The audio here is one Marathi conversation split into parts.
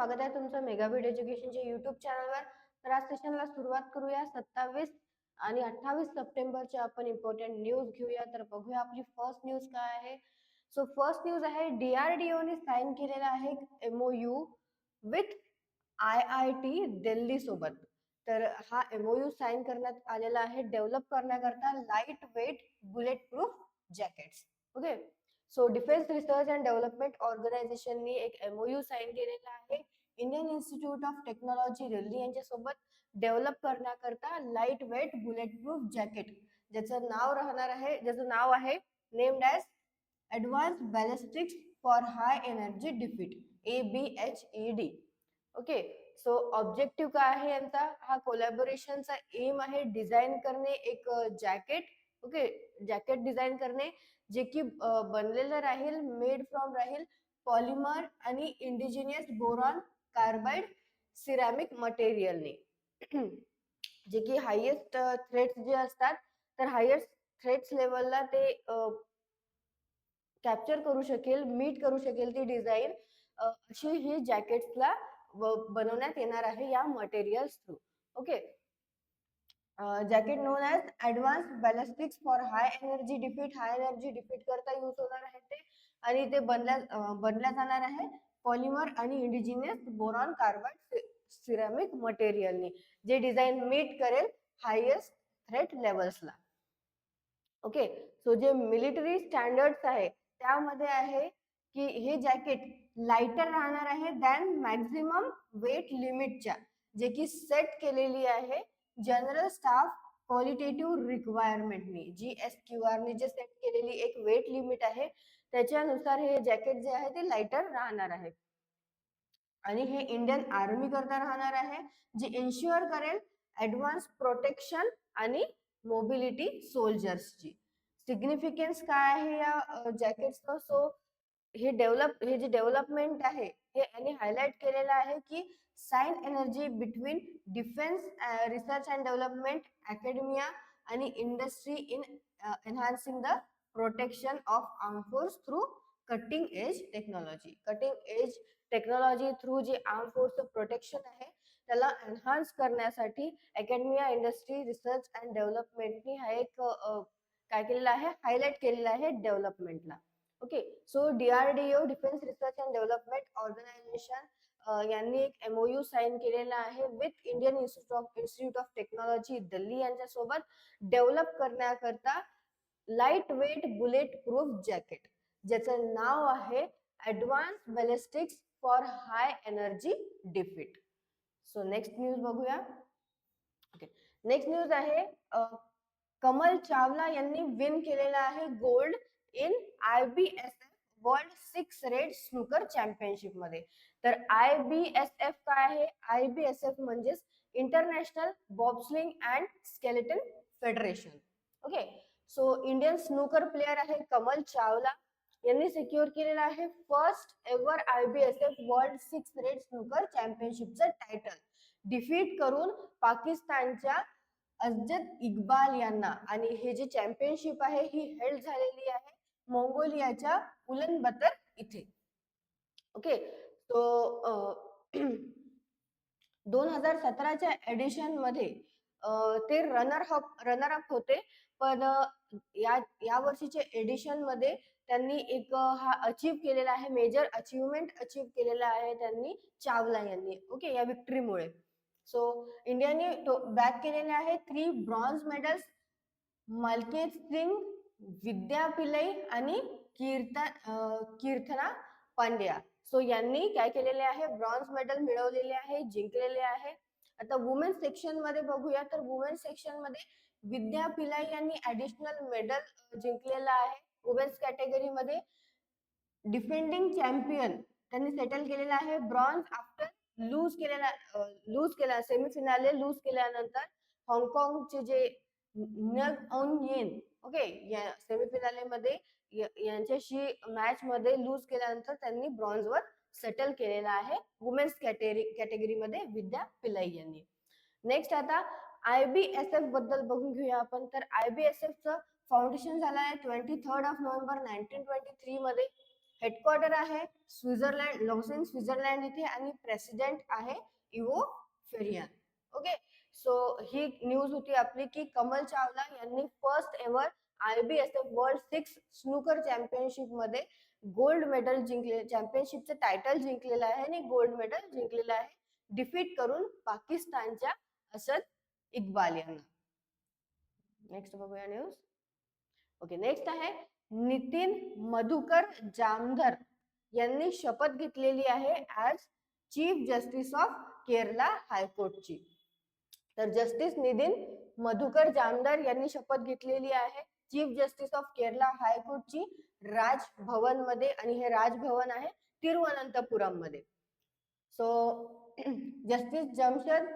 स्वागत आहे तुमचं मेगाबिट एज्युकेशनच्या युट्यूब चॅनलवर. तर आज सेशनला सुरुवात करूया. 27 आणि 28 सप्टेंबरचे आपण इम्पॉर्टंट न्यूज घेऊया. तर बघूया आपली फर्स्ट न्यूज काय आहे. सो फर्स्ट न्यूज आहे, DRDO ने साइन केलेला आहे MOU विथ IIT दिल्ली सोबत. तर हा MOU साइन करण्यात आलेला आहे डेव्हलप करण्याकरता lightweight bulletproof jackets. Okay, so defence research and development ऑर्गनायझेशननी एक MOU साइन केलेला आहे Indian Institute of Technology Delhi यांच्यासोबत डेव्हलप करण्याकरता lightweight bulletproof jacket, ज्याचं नाव आहे named as advance ballistics for high energy defeat ABHED. Okay, so objective काय आहे यांचा, हा कोलॅबोरेशनचा एम आहे डिझाईन करणे एक जॅकेट. ओके, जॅकेट डिझाईन करणे जे की बनलेलं राहील, मेड फ्रॉम राहील पॉलिमर आणि इंडिजिनियस बोरॉन कार्बाइड सिरॅमिक मटेरियलने, जे की हायेस्ट थ्रेड्स जे असतात तर हायेस्ट थ्रेड्स लेवलला ते कॅप्चर करू शकेल, मीट करू शकेल ती डिझाईन, अशी ही जॅकेट्सला बनवण्यात येणार आहे या materials through. Okay, jacket known as advance ballistics for high energy defeat करता यूज होणार आहे ते, आणि ते बनल्या जाणार आहे पॉलिमर आणि इंडिजिनियस बोरॉन कार्बाइड सिरॅमिक मटेरियलने, जे डिझाईन मीट करेल हायेस्ट थ्रेट लेवल्सला. ओके, सो जे मिलिटरी स्टँडर्ड्स आहे त्यामध्ये आहे की हे जॅकेट लाइटर राहणार आहे दॅन मॅक्झिमम वेट लिमिटच्या, जे की सेट केलेली आहे जनरल स्टाफ क्वालिटेटिव्ह रिक्वायरमेंटनी, GSQR ने जे सेट केलेली एक वेट लिमिट आहे त्याच्यानुसार हे जॅकेट जे आहे ते लाइटर राहणार आहे. आणि हे इंडियन आर्मी करता राहणार आहे, जे इन्श्युअर करेल ऍडव्हान्स प्रोटेक्शन आणि मोबिलिटी सोल्जर्सची. सिग्निफिकन्स काय आहे या जॅकेट्सचं, सो हे जे डेव्हलपमेंट आहे हे यांनी हायलाइट केलेलं आहे की synergy between defence research and development academia आणि industry in enhancing the protection of arm force through cutting edge technology through जे आर्म फोर्सचं प्रोटेक्शन आहे त्याला एनहान्स करण्यासाठी अकॅडमिया, इंडस्ट्री, रिसर्च अँड डेव्हलपमेंटनी हा एक काय केलेला आहे, हायलाइट केलेला आहे डेव्हलपमेंटला. Okay, so DRDO defence research and development organisation यांनी एक MOU साइन केलेला आहे with Indian Institute of Technology Delhi यांच्यासोबत डेव्हलप करण्याकरता lightweight bulletproof jacket, ज्याचं नाव आहे advance ballistics for high energy defeat. So next news बघूया. ओके, नेक्स्ट न्यूज आहे कमल चावला यांनी विन केलेला आहे gold in IBSF world 6 red snooker championship मध्ये. तर IBSF काय आहे, IBSF म्हणजेच international bobsleigh and skeleton federation. Okay, so Indian snooker player आहे कमल चावला यांनी सिक्युअर केलेला आहे first ever IBSF world 6 red snooker चॅम्पियनशिपचं टायटल, डिफीट करून पाकिस्तानच्या अजद इक्बाल यांना. आणि हे जे चॅम्पियनशिप आहे ही हेल्ड झालेली आहे मंगोलियाच्या उलन-बतर इथे. ओके, तो 2017च्या एडिशन मध्ये ते रनर अप होते, पण या वर्षीच्या एडिशन मध्ये त्यांनी एक हा अचीव केलेला आहे, मेजर अचीवमेंट अचीव केलेला आहे त्यांनी, चावला यांनी. ओके, या विक्ट्रीमुळे. सो इंडियाने बॅक केलेले आहे 3 ब्रॉन्झ मेडल्स, मलकेत सिंग, विद्या पिल्लई आणि कीर्थना पांड्या. सो यांनी काय केलेले आहे, ब्रॉन्झ मेडल मिळवलेले आहे, जिंकलेले आहे. आता वुमेन्स सेक्शन मध्ये बघूया, तर वुमेन्स सेक्शन मध्ये विद्या पिल्लाई यांनी ऍडिशनल मेडल जिंकलेला आहे वुमेन्स कॅटेगरी मध्ये. डिफेंडिंग चॅम्पियन त्यांनी सेटल केलेला आहे ब्रॉन्झ आफ्टर लूज केला सेमीफिनाले लूज केल्यानंतर हाँगकाँगचे जे नग ऑन येन, ओके, या सेमीफिनाले मध्ये यांच्याशी मॅच मध्ये लूज केल्यानंतर त्यांनी ब्रॉन्झ वर सेटल केलेला आहे वुमेन्स कॅटेगरी मध्ये विद्या पिल्लाई यांनी. नेक्स्ट आता IBSF बद्दल बघून घेऊया आपण. तर IBSF चं फाउंडेशन झालं आहे 23 नोव्हेंबर 1923 मध्ये. हेडक्वार्टर आहे स्वित्झर्लंड, लॉसेन स्वित्झर्लंड इथे आणि प्रेसिडेंट आहे इवो फेरियन. ओके, सो ही न्यूज होती आपली की कमल चावला यांनी first ever IBSF world 6 snooker championship मध्ये गोल्ड मेडल जिंकले, चॅम्पियनशिपचं टायटल जिंकलेलं आहे आणि गोल्ड मेडल जिंकलेलं आहे, डिफीट करून पाकिस्तानच्या असद इक्बाल यांना. नेक्स्ट बघूया न्यूज. ओके, नेक्स्ट आहे नितीन मधुकर जामधर यांनी शपथ घेतलेली आहे as chief justice of Kerala हायकोर्टची. तर जस्टिस नितीन मधुकर जामदार यांनी शपथ घेतलेली आहे चीफ जस्टिस ऑफ केरला हायकोर्टची राजभवन मध्ये, आणि हे राजभवन आहे तिरुवनंतपुरम मध्ये. सो जस्टिस जमशेद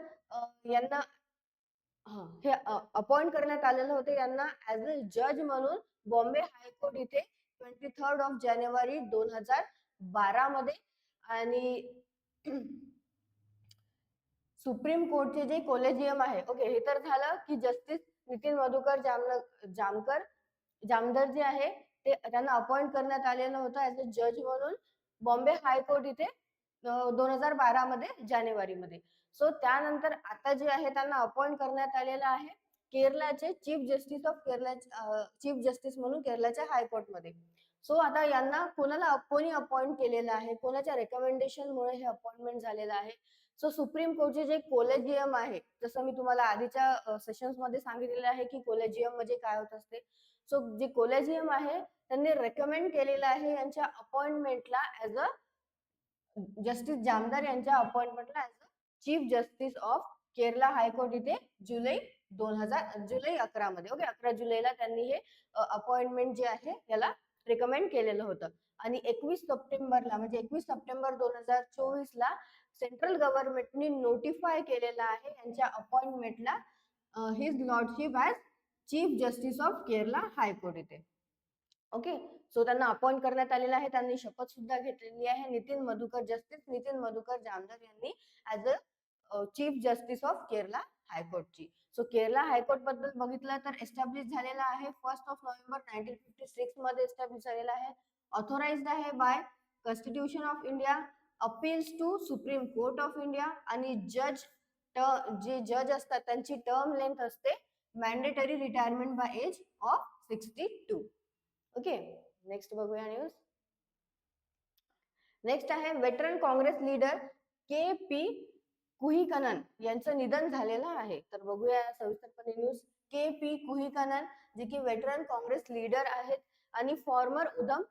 यांना हे अपॉइंट करण्यात आलेलं होतं यांना ऍज अ जज म्हणून बॉम्बे हायकोर्ट इथे 23 ऑफ जानेवारी 2012 मध्ये. आणि सुप्रीम कोर्टचे जे कोलेजियम आहे, ओके, हे तर झालं की जस्टिस नितीन मधुकर जामदार जे आहे ते त्यांना अपॉइंट करण्यात आलेलं होतं ऍज अ जज म्हणून बॉम्बे हायकोर्ट इथे 2012 मध्ये जानेवारीमध्ये. सो त्यानंतर आता जे आहे त्यांना अपॉइंट करण्यात आलेलं आहे केरळचे chief justice of Kerala, chief justice म्हणून केरळच्या हायकोर्ट मध्ये. सो आता यांना कोणी अपॉइंट केलेलं आहे, कोणाच्या रेकमेंडेशन मुळे हे अपॉइंटमेंट झालेलं आहे. सो सुप्रीम कोर्टचे जे कोलेजियम आहे, जसं मी तुम्हाला आधीच्या सेशन्स मध्ये सांगितलेलं आहे की कोलेजियम म्हणजे काय होत असते. सो जे कोलेजियम आहे त्यांनी रेकमेंड केलेलं आहे यांच्या अपॉइंटमेंटला ऍज अ जस्टिस जामदार यांच्या अपॉइंटमेंटला as a chief justice of Kerala high court इथे जुलै 11 मध्ये. ओके, 11 जुलैला त्यांनी हे अपॉइंटमेंट जे आहे याला रेकमेंड केलेलं होतं. आणि 21 सप्टेंबरला म्हणजे 21 सप्टेंबर 2024 ला सेंट्रल गव्हर्नमेंटनी नोटिफाय केलेलं आहे यांच्या अपॉइंटमेंटला his lordship as chief justice of Kerala high court इथे. ओके, सो त्यांना अपॉइंट करण्यात आलेलं आहे, त्यांनी शपथ सुद्धा घेतलेली आहे जस्टिस नितीन मधुकर जामदार यांनी as a chief justice of Kerala हायकोर्टची. सो केरला हायकोर्ट बद्दल बघितलं तर एस्टॅब्लिश झालेला आहे 1 नोव्हेंबर 1956 मध्ये एस्टॅब्लिश झालेला आहे. ऑथोराइज्ड आहे by constitution of India, appeals to supreme court of India. आणि जे जज असतात त्यांची टर्म लेंथ असते mandatory retirement by age of 62. Okay, next बघूया न्यूज. नेक्स्ट आहे veteran Congress leader KP Kunhikannan यांचं निधन झालेलं आहे. तर बघूया सविस्तरपणे न्यूज. KP कुहिकनन जे की वेटरन काँग्रेस लीडर आहेत आणि फॉर्मर उधम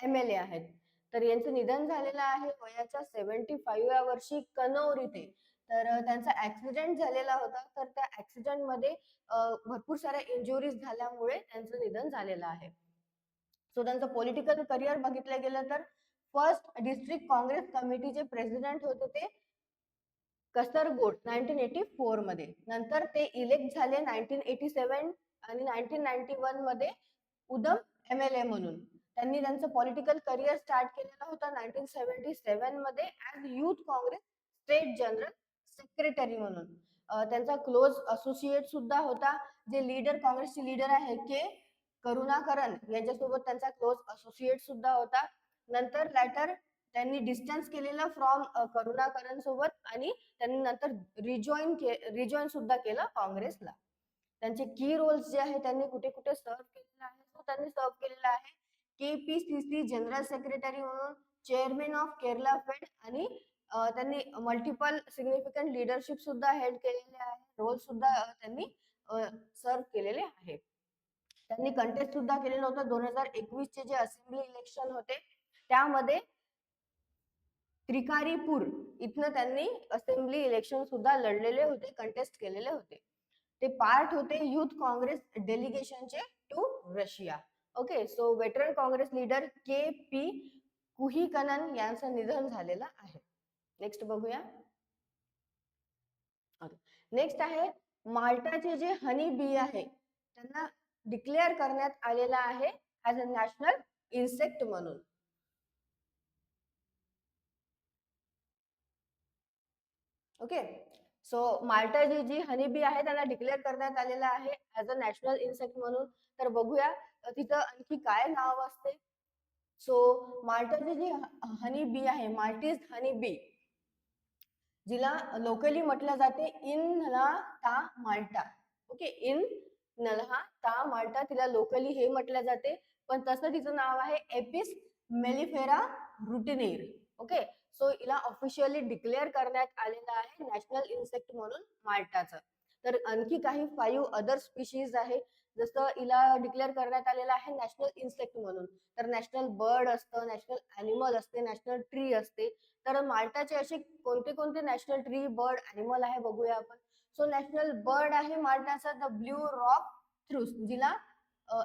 MLA आहेत. तर यांचं निधन झालेलं आहे वयाच्या 75व्या वर्षी कनौर इथे. तर त्यांचा ऍक्सिडेंट झालेला होता, तर त्या ऍक्सिडेंट मध्ये भरपूर साऱ्या इंजुरीज झाल्यामुळे त्यांचं निधन झालेलं आहे. सो त्यांचं पॉलिटिकल करिअर बघितलं गेलं तर फर्स्ट डिस्ट्रिक्ट काँग्रेस कमिटीचे प्रेसिडेंट होते ते कसरगोड 1984 मध्ये. नंतर ते इलेक्ट झाले 1987 आणि 1991 मध्ये उधम MLA म्हणून. त्यांनी त्यांचं पॉलिटिकल करिअर स्टार्ट केलेलं होतं 1977 मध्ये as youth Congress state general secretary म्हणून. त्यांचा क्लोज असोसिएट सुद्धा होता जे काँग्रेसचे लीडर आहे करुणाकरन यांच्यासोबत त्यांचा क्लोज असोसिएट सुद्धा होता. नंतर लॅटर त्यांनी डिस्टन्स केलेलं फ्रॉम करुणाकरन सोबत आणि त्यांनी नंतर रिजॉईन सुद्धा केलं काँग्रेसला. त्यांचे की रोल्स जे आहे त्यांनी कुठे कुठे सर्व केलेलं आहे, तो त्यांनी सर्व केलेला आहे KPCC जनरल सेक्रेटरी म्हणून, चेअरमॅन ऑफ केरला फेड, आणि त्यांनी मल्टिपल सिग्निफिकंट लिडरशिप सुद्धा हेल्ड केलेले आहे, रोल सुद्धा त्यांनी सर्व केलेले आहे. त्यांनी कंटेस्ट सुद्धा केलेलं होतं 2021 चे जे असेंब्ली इलेक्शन होते त्यामध्ये त्रिकारीपूर इथनं त्यांनी असेंब्ली इलेक्शन सुद्धा लढलेले होते, कंटेस्ट केलेले होते. ते पार्ट होते युथ काँग्रेस डेलिगेशनचे to Russia. Okay, so veteran Congress leader KP Kunhikannan यांचं निधन झालेलं आहे. नेक्स्ट बघूया. नेक्स्ट आहे माल्टाचे जे हनी बी आहे त्यांना डिक्लेअर करण्यात आलेला आहे ऍज अ नॅशनल इन्सेक्ट म्हणून. ओके, सो माल्टा जी हनी बी आहे त्याला डिक्लेअर करण्यात आलेला आहे ऍज अ नॅशनल इन्सेक्ट म्हणून. तर बघूया तिथं आणखी काय नाव असते. सो माल्टाची जी हनी बी आहे, माल्टीज हनी बी, जिला लोकली म्हटलं जाते इनला ता माल्टा. ओके, इन नल्हा ता माल्टा, तिला लोकली हे म्हटलं जाते, पण तसं तिचं नाव आहे एपिस मेलिफेरा रुटिनेर. ओके, सो हिला ऑफिशियली डिक्लेअर करण्यात आलेलं आहे नॅशनल इन्सेक्ट म्हणून माल्टाचं. तर आणखी काही 5 अदर स्पीशीज आहे, जसं हिला डिक्लेअर करण्यात आलेलं आहे नॅशनल इन्सेक्ट म्हणून. तर नॅशनल बर्ड असतं, नॅशनल ॲनिमल असते, नॅशनल ट्री असते. तर माल्टाचे असे कोणते कोणते नॅशनल ट्री, बर्ड, ॲनिमल आहे बघूया आपण. सो नॅशनल बर्ड आहे माल्टाचा द ब्ल्यू रॉक थ्रूस, जिला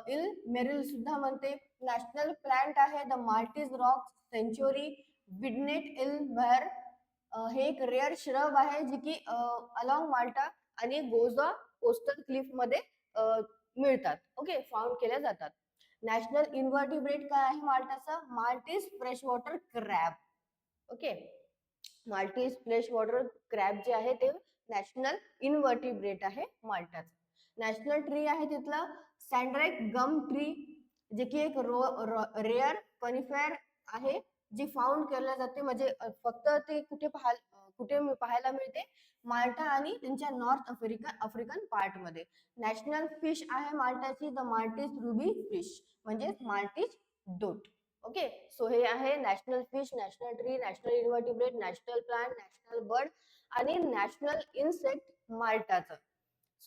इल मेरिल सुद्धा म्हणते. नॅशनल प्लांट आहे the Maltese rock centaury Widnet il व्हेअर. हे एक रेअर श्रब आहे जी की अलॉंग माल्टा आणि गोजा कोस्टल क्लिफ मध्ये मिळतात. ओके, फाउंड केल्या जातात. नॅशनल इन्व्हर्टिब्रेट काय आहे माल्टाचा? Maltese fresh water crab. Okay, Maltese fresh water crab जे आहे ते नॅशनल इन्व्हर्टिब्रेट आहे माल्टाचं. नॅशनल ट्री आहे तिथला सँड्राइक गम ट्री, जे की एक रेअर कनिफेर आहे, जी फाउंड केल्या जाते. म्हणजे फक्त ते कुठे पाहायला मिळते? माल्टा आणि त्यांच्या नॉर्थ आफ्रिकन पार्ट मध्ये. नॅशनल फिश आहे माल्टाची द माल्टीज रुबी फिश, म्हणजे माल्टीज डोट. ओके, सो हे आहे national fish, national tree, national invertebrate, national plant, national bird आणि नॅशनल इन्सेक्ट माल्टाचं.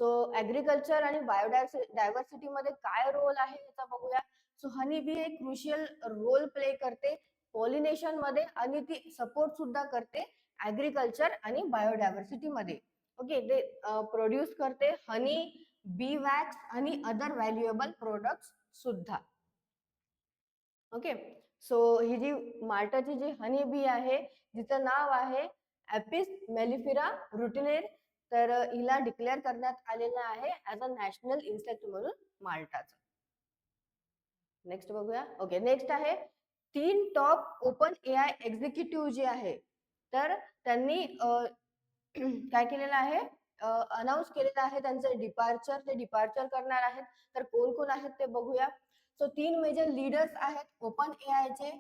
सो ऍग्रिकल्चर आणि बायोडायव्हर्सिटी मध्ये काय रोल आहे याचा बघूया. सो हनी बी एक क्रुशियल रोल प्ले करते पॉलिनेशन मध्ये, आणि ती सपोर्ट सुद्धा करते ऍग्रिकल्चर आणि बायोडायव्हर्सिटी मध्ये. ओके, ते प्रोड्यूस करते हनी, बी वॅक्स आणि अदर व्हॅल्युएबल प्रोडक्ट्स सुद्धा. ओके, सो ही जी माल्टाची जी हनी बी आहे, जिचं नाव आहे ऍपिस मेलिफेरा रुटिनेर, तर हिला डिक्लेअर करण्यात आलेलं आहे ऍज अ नॅशनल इन्सेक्ट म्हणून माल्टाचं. नेक्स्ट बघूया. ओके, नेक्स्ट आहे 3 टॉप ओपन एआय एक्झिक्युटिव्ह जे आहे, तर त्यांनी काय केलेलं आहे, अनाऊन्स केलेलं आहे त्यांचं डिपार्चर. ते डिपार्चर करणार आहेत. तर कोण कोण आहेत ते बघूया. सो 3 मेजर लीडर्स आहेत ओपन एआयचे,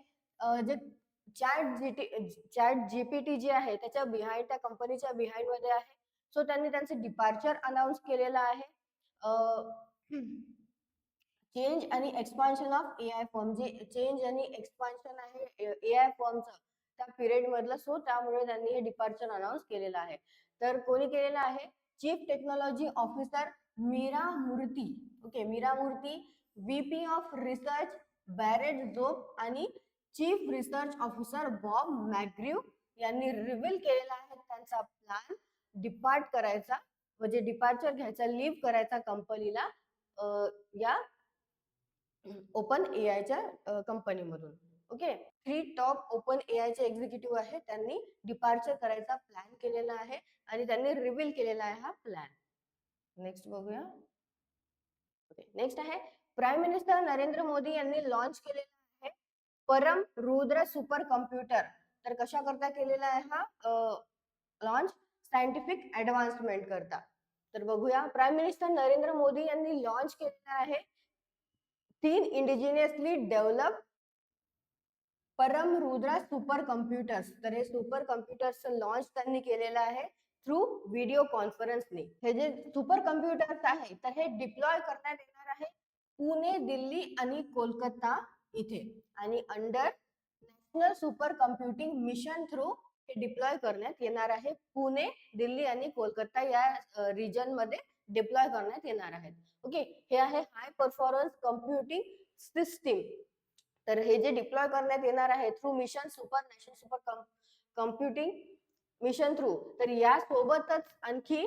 जे चॅट जीपीटी जे आहे त्याच्या बिहाइंड, त्या कंपनीच्या बिहाइंड मध्ये आहे. सो त्यांनी त्यांचं डिपार्चर अनाऊन्स केलेलं आहे. चेंज आणि एक्सपान्शन ऑफ एआय फर्म, जे चेंज आणि एक्सपान्शन आहे एआय फर्मचं त्या पिरियड मधलं. सो त्यामुळे त्यांनी हे डिपार्चर अनाऊन्स केलेलं आहे. तर कोणी केलेलं आहे? चीफ टेक्नॉलॉजी ऑफिसर मीरा मूर्ती. ओके, मीरा मूर्ती, व्हीपी ऑफ रिसर्च बॅरेट जोब आणि चीफ रिसर्च ऑफिसर बॉब मॅग्रीव यांनी रिव्हील केलेला आहे त्यांचा प्लॅन डिपार्ट करायचा, म्हणजे डिपार्चर घ्यायचा, लिव्ह करायचा कंपनीला या ओपन एआयच्या कंपनीमधून. ओके, 3 टॉप ओपन एआयचे एक्झिक्युटिव्ह आहे, त्यांनी डिपार्चर करायचा प्लॅन केलेला आहे आणि त्यांनी रिव्हील केलेला आहे हा प्लॅन. नेक्स्ट बघूया. ओके, नेक्स्ट आहे प्राईम मिनिस्टर नरेंद्र मोदी यांनी लॉन्च केलेला आहे परम रुद्र सुपर कम्प्युटर. तर कशा करता केलेला आहे हा लॉन्च? सायंटिफिक ऍडव्हान्समेंट करता. तर बघूया, प्राईम मिनिस्टर नरेंद्र मोदी यांनी लॉन्च केलेला आहे 3 इंडिजिनियसली डेव्हलप परम रुद्रा सुपर कम्प्युटर्स. तर हे सुपर कम्प्युटर्सचं लॉन्च त्यांनी केलेलं आहे थ्रू व्हिडिओ कॉन्फरन्सने. हे जे सुपर कम्प्युटर्स आहे, तर हे डिप्लॉय करण्यात येणार आहे पुणे, दिल्ली आणि कोलकाता इथे, आणि under national super computing mission through हे डिप्लॉय करण्यात येणार आहे. पुणे, दिल्ली आणि कोलकाता या रिजन मध्ये डिप्लॉय करण्यात येणार आहेत. ओके, हे आहे हाय परफॉर्मन्स कम्प्युटिंग सिस्टीम. तर हे जे डिप्लॉय करण्यात येणार आहे through mission super, national super computing mission through, तर या सोबतच आणखी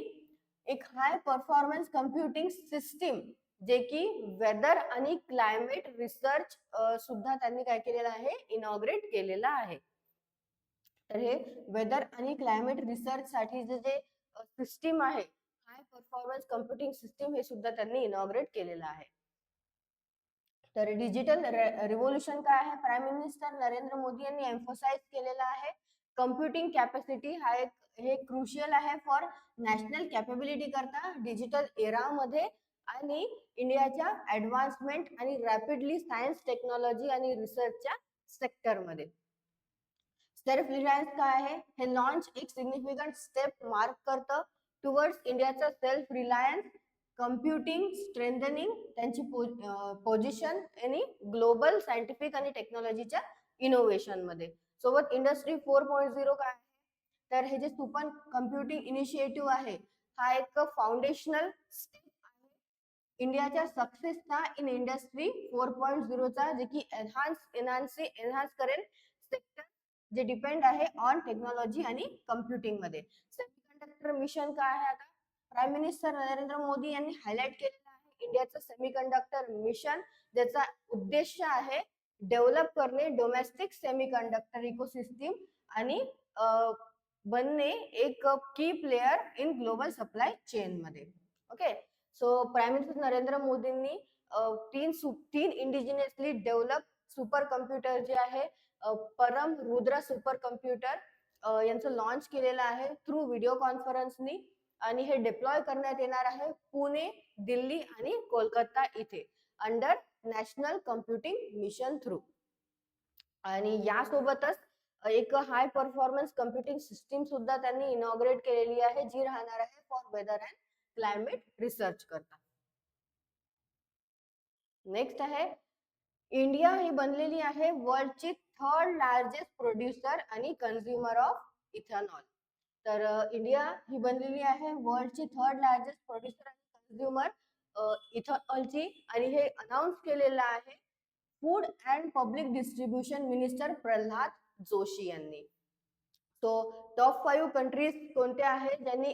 एक हाय परफॉर्मन्स कम्प्युटिंग सिस्टीम, जे की वेदर आणि क्लायमेट रिसर्च सुद्धा त्यांनी काय केलेलं आहे, इनॉग्रेट केलेलं आहे. तर हे वेदर आणि क्लायमेट रिसर्च साठी जे सिस्टीम आहे, हाय परफॉर्मन्स कम्प्युटिंग सिस्टीम, हे सुद्धा त्यांनी इनॉग्रेट केलेलं आहे. तर डिजिटल रिव्होल्युशन काय आहे? प्राईम मिनिस्टर नरेंद्र मोदी यांनी एम्फोसाइज केलेला आहे कम्प्युटिंग कॅपॅसिटी हा एक हे क्रुशियल आहे फॉर नॅशनल कॅपेबिलिटी करता डिजिटल एरा मध्ये, आणि इंडियाच्या ऍडव्हान्समेंट आणि रॅपिडली सायन्स, टेक्नॉलॉजी आणि रिसर्चच्या सेक्टर मध्ये. सेल्फ रिलायन्स काय आहे, हे लॉन्च एक सिग्निफिकंट स्टेप मार्क करतं टुवर्ड्स इंडियाचा सेल्फ रिलायन्स कम्प्युटिंग स्ट्रेंथनिंग त्यांची पोझिशन आणि ग्लोबल सायंटिफिक आणि टेक्नॉलॉजीच्या इनोव्हेशन मध्ये. सोबत इंडस्ट्री 4.0 काय आहे, तर हे जे सुपर कम्प्युटिंग इनिशिएटिव्ह आहे हा एक फाउंडेशनल स्टेप आहे इंडियाच्या सक्सेसचा इन इंडस्ट्री 4.0 चा, जे की एनहान्स करेल सेक्टर जे डिपेंड आहे ऑन टेक्नॉलॉजी आणि कम्प्युटिंग मध्ये. सेमीकंडक्टर मिशन काय आहे, आता प्राईम मिनिस्टर नरेंद्र मोदी यांनी हायलाइट केलेलं आहे इंडियाचं सेमीकंडक्टर मिशन, ज्याचा उद्देश आहे डेव्हलप करणे डोमेस्टिक सेमीकंडक्टर इकोसिस्टीम आणि बनणे एक key player in global supply chain मध्ये. Okay, so prime minister Narendra मोदींनी तीन इंडिजिनियसली डेव्हलप सुपर कम्प्युटर जे आहे परम रुद्र सुपर कम्प्युटर यांचं लॉन्च केलेलं आहे थ्रू व्हिडिओ कॉन्फरन्सनी, आणि हे डिप्लॉय करण्यात येणार आहे पुणे, दिल्ली आणि कोलकाता इथे under national computing mission through. आणि यासोबतच एक हाय परफॉर्मन्स कम्प्युटिंग सिस्टीम सुद्धा त्यांनी इनॉग्रेट केलेली आहे, जी राहणार आहे for weather and climate research करता. नेक्स्ट आहे, इंडिया ही बनलेली आहे वर्ल्डची थर्ड लार्जेस्ट प्रोड्युसर आणि कन्झ्युमर ऑफ इथेनॉल. तर इंडिया ही बनलेली आहे वर्ल्डची थर्ड लार्जेस्ट प्रोड्युसर आणि कन्झ्युमर इथेनॉलची, आणि हे अनाउन्स केलेलं आहे food and public distribution minister Pralhad Joshi यांनी. तो टॉप 5 कंट्रीज कोणत्या आहेत, ज्यांनी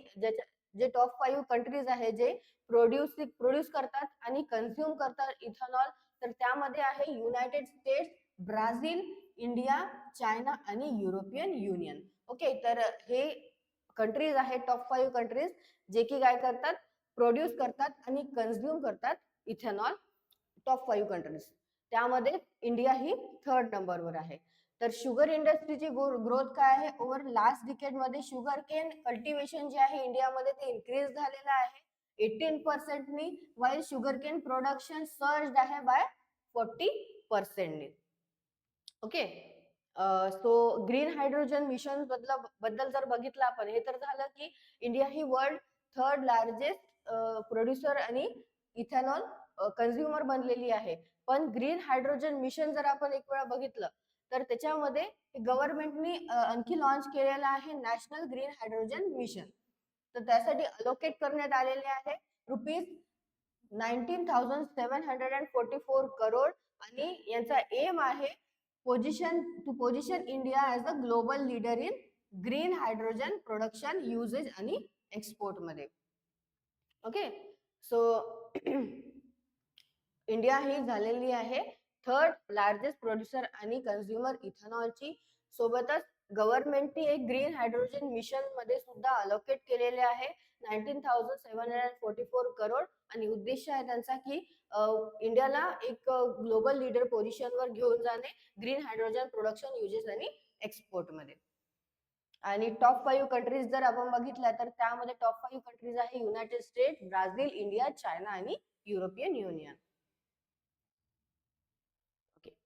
जे टॉप 5 कंट्रीज आहे जे प्रोड्यूस करतात आणि कन्झ्युम करतात इथेनॉल, तर त्यामध्ये आहे United states, Brazil, India, China आणि युरोपियन युनियन. ओके, तर हे कंट्रीज आहेत टॉप 5 कंट्रीज जे की काय करतात, प्रोड्यूस करतात आणि कन्झ्युम करतात इथेनॉल. टॉप 5 कंट्रीज त्यामध्ये इंडिया ही थर्ड नंबरवर आहे. तर शुगर इंडस्ट्रीची ग्रोथ काय आहे, ओव्हर लास्ट डिकेड मध्ये शुगर केन कल्टिवेशन जे आहे इंडियामध्ये ते इन्क्रीज झालेलं आहे 18% नी, while sugarcane production surge आहे by 40%. Okay, so green hydrogen mission बद्दल जर बघितलं आपण, हे तर झालं की इंडिया ही वर्ल्ड थर्ड लार्जेस्ट प्रोड्युसर आणि इथेनॉल कन्झ्युमर बनलेली आहे. पण ग्रीन हायड्रोजन मिशन जर आपण एक वेळा बघितलं तर त्याच्यामध्ये गव्हर्नमेंटनी आणखी लॉन्च केलेला आहे नॅशनल ग्रीन हायड्रोजन मिशन. तर त्यासाठी अलोकेट करण्यात आलेले आहे ₹19,744 करोड, आणि यांचा एम आहे position India as a global leader in green hydrogen production, usages आणि एक्सपोर्ट मध्ये. ओके, सो इंडिया ही झालेली आहे थर्ड लार्जेस्ट प्रोड्युसर आणि कन्झ्युमर इथेनॉलची. सोबतच गव्हर्नमेंटने एक ग्रीन हायड्रोजन मिशन मध्ये सुद्धा अलोकेट केलेले आहे 19,744 करोड, आणि उद्देश आहे त्यांचा की इंडियाला एक ग्लोबल लीडर पोझिशनवर घेऊन जाणे ग्रीन हायड्रोजन प्रोडक्शन, युजेस आणि एक्सपोर्ट मध्ये. आणि टॉप 5 कंट्रीज जर आपण बघितल्या तर त्यामध्ये टॉप 5 कंट्रीज आहे United states, Brazil, India, China आणि युरोपियन युनियन.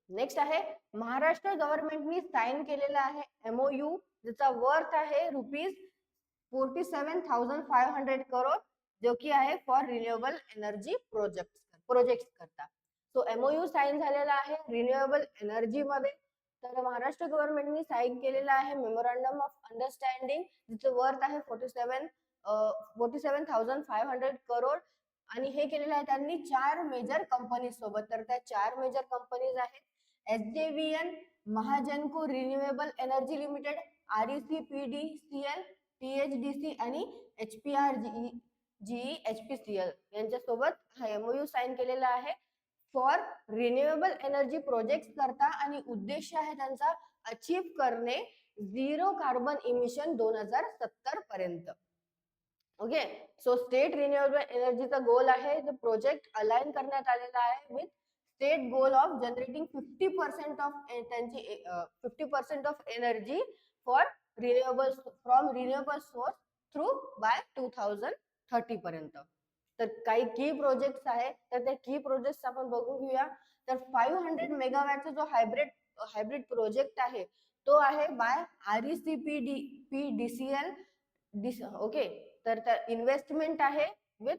नेक्स्ट आहे, महाराष्ट्र गव्हर्नमेंटनी साइन केलेला आहे MOU, ज्याचा वर्थ आहे ₹47,500 करोड, जो की आहे फॉर रिन्युएबल एनर्जी प्रोजेक्ट करता. सो MOU साइन झालेला आहे रिन्युएबल एनर्जी मध्ये. तर महाराष्ट्र गव्हर्नमेंटनी साइन केलेला आहे मेमोरंडम ऑफ अंडरस्टँडिंग, जिचं वर्थ आहे 47,500 करोड, आणि हे केलेलं आहे त्यांनी 4 मेजर कंपनीज सोबत. तर त्या 4 मेजर कंपनीज आहेत SJVN, Mahagenco renewable energy limited, REC PDCL, THDC आणि HPRGE HPCL यांच्यासोबत हा MOU साइन केलेला आहे फॉर रिन्युएबल एनर्जी प्रोजेक्ट करता, आणि उद्देश आहे त्यांचा अचीव करणे झिरो कार्बन इमिशन 2070 पर्यंत. ओके, सो स्टेट रिन्युएबल एनर्जीचा गोल आहे जो प्रोजेक्ट अलाइन करण्यात आलेला आहे with state goal of generating 50% of energy for renewable source through by 2030 पर्यंत. तर काही की प्रोजेक्ट्स आहे, तर त्या की प्रोजेक्ट्स आपण बघून घेऊया. तर 500 मेगावॅटचा जो हायब्रिड हायब्रिड प्रोजेक्ट आहे तो आहे बाय RECPDCL. ओके, तर इन्व्हेस्टमेंट आहे विथ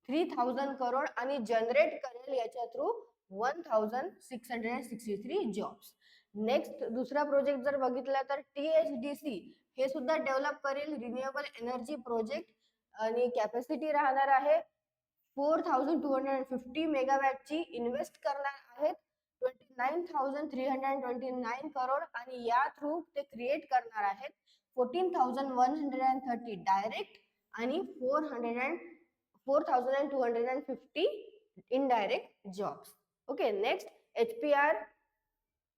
3000 करोड आणि जनरेट करेल याच्या थ्रू 1663 जॉब्स. नेक्स्ट दुसरा प्रोजेक्ट जर बघितला तर THDC हे सुद्धा डेव्हलप करेल रिन्युएबल एनर्जी प्रोजेक्ट आणि कॅपॅसिटी राहणार आहे 4250 मेगावॅटची. इन्व्हेस्ट करणार आहेत 29,329 करोड आणि या थ्रू ते क्रिएट करणार आहेत 14,130 डायरेक्ट आणि 4,250 indirect jobs. Okay, next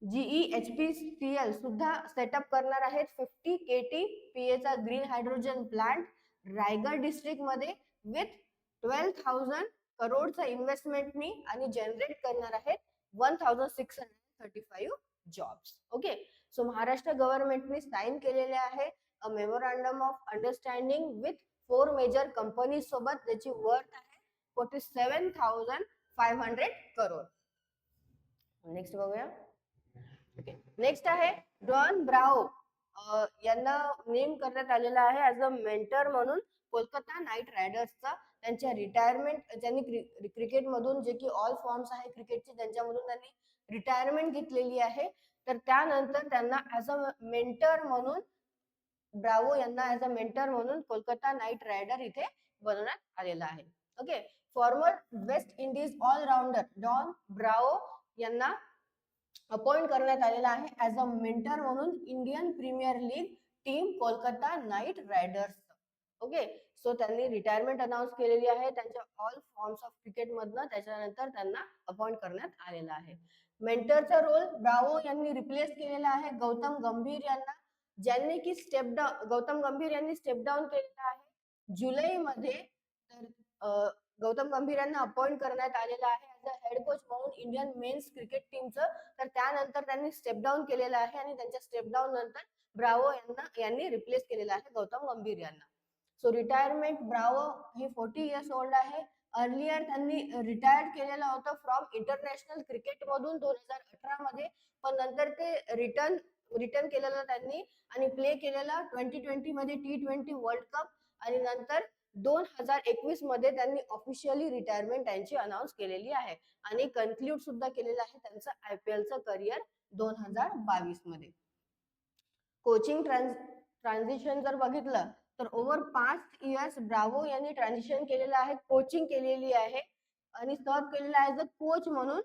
GEHPCL सुद्धा सेटअप करणार आहेत 50 KTPA चा green hydrogen plant Raigad district मध्ये विथ 12,000 करोडचा इन्व्हेस्टमेंटनी आणि जनरेट करणार आहेत 1635 जॉब्स. ओके, सो महाराष्ट्र गव्हर्नमेंटने साइन केलेले आहे a memorandum of understanding with 4 major companies सोबत, त्याची वर्थ आहे 47,500 करोड. नेक्स्ट बघूया. नेक्स्ट आहे डॉन ब्रावो यांना नेम करण्यात आलेला आहे ऍज अ मेंटर म्हणून कोलकाता नाईट रायडर्सचा. त्यांच्या रिटायरमेंट, त्यांनी क्रिकेट मधून जे की ऑल फॉर्म्स आहे क्रिकेटचे त्यांच्यामधून त्यांनी रिटायरमेंट घेतलेली आहे. तर त्यानंतर त्यांना ऍज अ मेंटर म्हणून ब्रावो यांना ऍज अ मेंटर म्हणून कोलकाता नाईट रायडर इथे बनवण्यात आलेला आहे. ओके, former West Indies allrounder Don Bravo यांना अपॉइंट करण्यात आलेला आहे ऍज अ मेंटर म्हणून Indian Premier League team Kolkata Knight Riders. Okay, so त्यांनी रिटायरमेंट अनाउन्स केलेली आहे त्यांच्या ऑल फॉर्म्स ऑफ क्रिकेट मधनं. त्याच्यानंतर त्यांना अपॉइंट करण्यात आलेला आहे. मेंटरचा रोल ब्रावो यांनी रिप्लेस केलेला आहे गौतम गंभीर यांना, ज्यांनी की गौतम गंभीर यांनी स्टेप डाऊन केलेला आहे जुलैमध्ये. तर गौतम गंभीर यांना अपॉइंट करण्यात आलेला आहे ऍज अ हेड कोच म्हणून इंडियन मेन्स क्रिकेट टीमचं. तर त्यानंतर त्यांनी स्टेप डाऊन केलेलं आहे आणि त्यांच्या स्टेप डाऊन नंतर ब्रावो यांनी रिप्लेस केलेला आहे गौतम गंभीर यांना. सो रिटायरमेंट ब्रावो हे 40 इयर्स ओल्ड आहे. अर्लियर त्यांनी रिटायर्ड केलेलं होतं फ्रॉम इंटरनॅशनल क्रिकेट मधून 2018 मध्ये, पण नंतर ते रिटर्न केलेलं त्यांनी आणि प्ले केलेला 2020 मध्ये T20 वर्ल्ड कप आणि नंतर 2021 मध्ये त्यांनी ऑफिशियली रिटायरमेंट त्यांची अनाउन्स केलेली आहे आणि कन्क्लूड सुद्धा केलेलं आहे त्यांचं IPLचं करिअर 2022 मध्ये. कोचिंग ट्रान्झिशन जर बघितलं तर ओव्हर 5 इयर्स ब्रावो यांनी ट्रान्झिशन केलेलं आहे, कोचिंग केलेली आहे आणि सर्व केलेलं आहे ऍज अ कोच म्हणून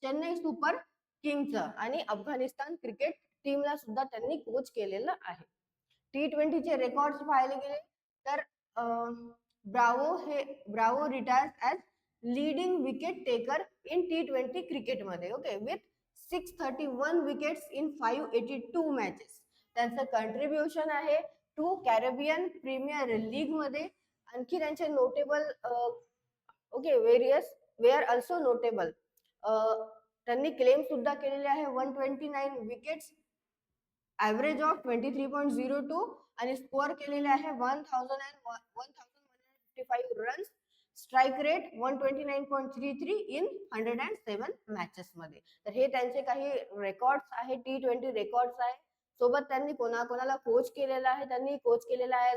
चेन्नई सुपर किंग्सचं आणि अफगाणिस्तान क्रिकेट टीमला सुद्धा त्यांनी कोच केलेलं आहे. T20 चे रेकॉर्ड्स पाहायला गेले तर Bravo retires as leading wicket taker in T20 cricket मध्ये. Okay, with 631 wickets in 582 matches. त्यांचं कंट्रीब्युशन आहे टू कॅरेबियन प्रीमियर लीग मध्ये. आणखी त्यांचे notable okay where also notable त्यांनी क्लेम सुद्धा केलेले आहे 129 विकेट्स, ऍव्हरेज ऑफ 23.02 आणि स्कोअर केलेले आहे 1155 runs, strike rate 129.33 in 107 matches मध्ये. तर हे त्यांचे काही रेकॉर्ड्स आहे, T20 रेकॉर्ड्स आहे. सोबत त्यांनी कोणाकोणाला कोच केलेला आहे, त्यांनी कोच केलेला आहे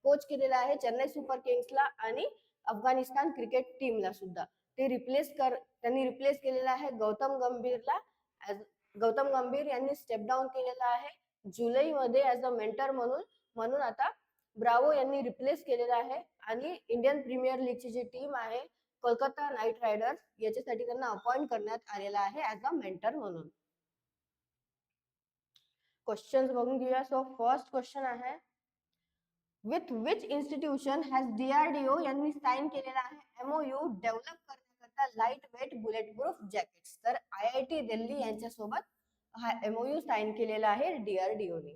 कोच केलेला आहे चेन्नई सुपर किंग्सला आणि अफगाणिस्तान क्रिकेट टीमला सुद्धा. त्यांनी रिप्लेस केलेला आहे गौतम गंभीर यांनी स्टेप डाऊन केलेला आहे जुलैमध्ये ऍज अ मेंटर म्हणून आता ब्रावो यांनी रिप्लेस केलेला आहे आणि इंडियन प्रीमियर लीगची जी टीम आहे कोलकाता नाईट रायडर्स याच्यासाठी त्यांना अपॉइंट करण्यात आलेला आहे ऍज अ मेंटर म्हणून. क्वेश्चन्स बघून घेऊया. सो फर्स्ट क्वेश्चन आहे with which institution has DRDO यांनी साइन केलेला आहे MOU डेव्हलप करण्याकरता lightweight bulletproof jackets. तर IIT दिल्ली यांच्यासोबत हा MOU साइन केलेला आहे DRDO ने.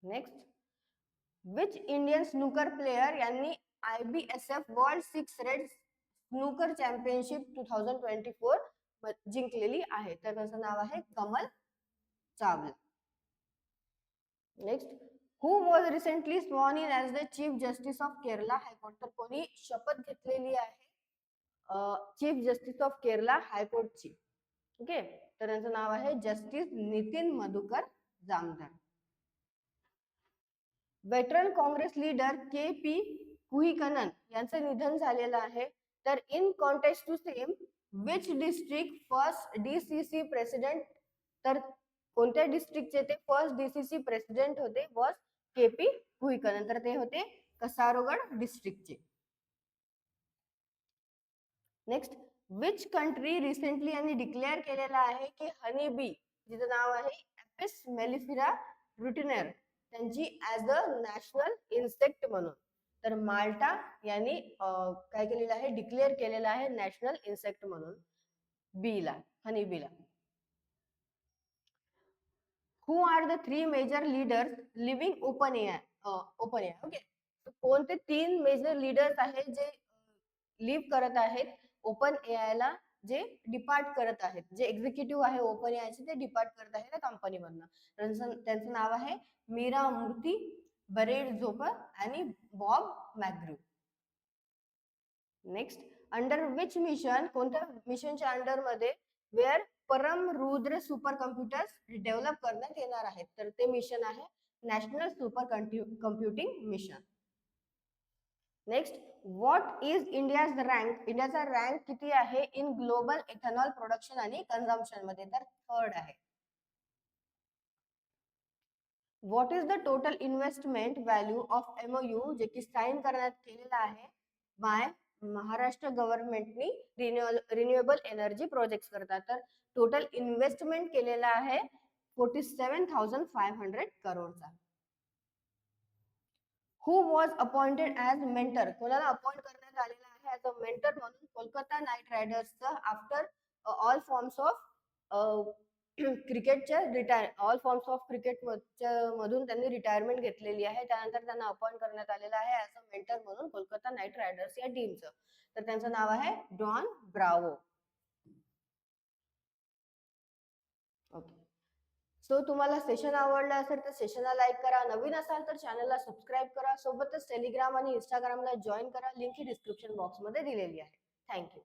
Next, which Indian snooker player यांनी IBSF world 6 red snooker championship 2024 जिंकलेली आहे. तर त्याचं नाव आहे Kamal Chawla. Next, who was recently sworn in as the chief justice of Kerala high court. तर कोणी शपथ घेतलेली आहे चीफ जस्टिस ऑफ केरला हायकोर्टची. ओके, तर त्यांचं नाव आहे justice Nitin Madhukar Jamdar. Veteran Congress leader K P Kunhikannan यांचं निधन झालेलं आहे. तर in context to same which district first DCC president, तर कोणत्या डिस्ट्रिक्टचे ते फर्स्ट डीसीसी प्रेसिडेंट होते वॉज के पी कुहीकनन, तर ते होते कसारगड डिस्ट्रिक्टचे. नेक्स्ट, विच कंट्री रिसेंटली यांनी डिक्लेअर केलेला आहे की हनी बी, जिचं नाव आहे एपिस मेलिफेरा रुटिनर, त्यांची ऍज अ नॅशनल इन्सेक्ट म्हणून. तर माल्टा यांनी काय केलेलं आहे, डिक्लेअर केलेलं आहे नॅशनल इन्सेक्ट म्हणून बीला, हनी बीला. Who are the 3 major leaders living Open AI, okay, कोणते 3 मेजर लीडर्स आहेत जे लिव्ह करत आहेत ओपन एआय ला, जे डिपार्ट करत आहेत, जे एक्झिक्युटिव्ह आहे ओपन एआय चे ते डिपार्ट करत आहेत त्या कंपनीमधनं. त्यांचं नाव आहे मीरा मूर्ती, बरेड झोपर आणि Bob McGrew. Next, under which mission, कोणत्या मिशनच्या अंडर मध्ये वेअर परम रुद्र सुपर कम्प्युटर्स डेव्हलप करण्यात येणार आहेत, तर ते मिशन आहे national super computing mission. Next, what is India's rank, इंडियाचा रँक किती आहे इन ग्लोबल इथेनॉल प्रोडक्शन आणि कन्झम्पशन मध्ये, तर थर्ड आहे. What is the total investment value of MOU, जे की साइन करण्यात केलेला आहे बाय महाराष्ट्र गव्हर्नमेंटनी रिन्युएबल एनर्जी प्रोजेक्ट करता, तर टोटल इन्व्हेस्टमेंट केलेला आहे 47,500 करोडचा. Who was appointed as mentor, कोणाला अपॉइंट करण्यात आलेला आहे ऍज अ मेंटर म्हणून कोलकाता नाईट रायडर्सचं आफ्टर ऑल फॉर्म्स ऑफ क्रिकेटच्या ऑल फॉर्म्स ऑफ क्रिकेट मधून त्यांनी रिटायरमेंट घेतलेली आहे. त्यानंतर त्यांना अपॉइंट करण्यात आलेलं आहे ऍज अ मेंटर म्हणून कोलकाता नाईट रायडर्स या टीमचं, तर त्यांचं नाव आहे डॉन ब्रावो. ओके, सो तुम्हाला सेशन आवडलं असेल तर सेशनला लाईक करा, नवीन असाल तर चॅनलला सबस्क्राईब करा, सोबतच टेलिग्राम आणि इंस्टाग्रामला जॉईन करा, लिंक ही डिस्क्रिप्शन बॉक्समध्ये दिलेली आहे. थँक्यू.